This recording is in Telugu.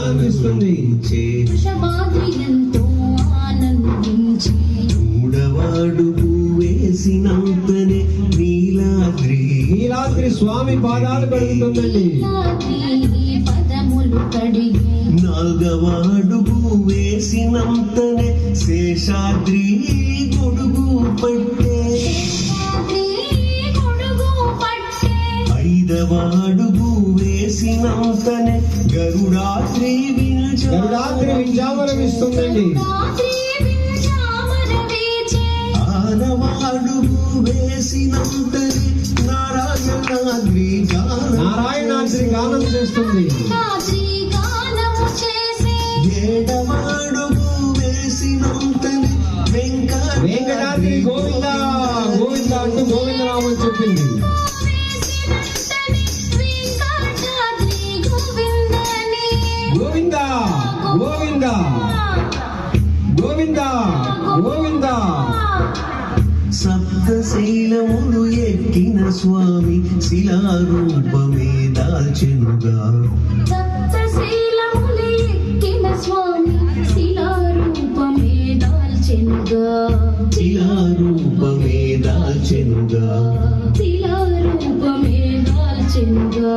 ఆనందిస్తుంది. వృషభాద్రియంతో ఆనందించే మూడవాడు వేసినంతనే నీలాద్రి స్వామి పాదాలు కడుగుతుందండి. పదములు కడిగి నాలుగవాడు వేసినంతనే శేషాద్రి గొడుగు పట్టే. ఐదవాడు వేసినంతనే గరుడాద్రి వింజామరమిస్తుందండి. ఆరవాడు వేసినంతనే నారాయణాద్రి గానం చేస్తుంది. ఏడవాడు వేసినంతనే వెంకటాద్రి గోవింద గోవింద అంటూ గోవిందనామని చెప్పింది. గోవింద గోవింద గోవింద గోవింద. సప్తశైలములు ఎక్కిన స్వామి శిలారూపమే దాల్చెనుగా. సప్తశైలములు ఎక్కిన స్వామి శిలారూపమే దాల్చెనుగా. శిలారూపమే దాల్చెనుగా. శిలారూపమే దాల్చెనుగా.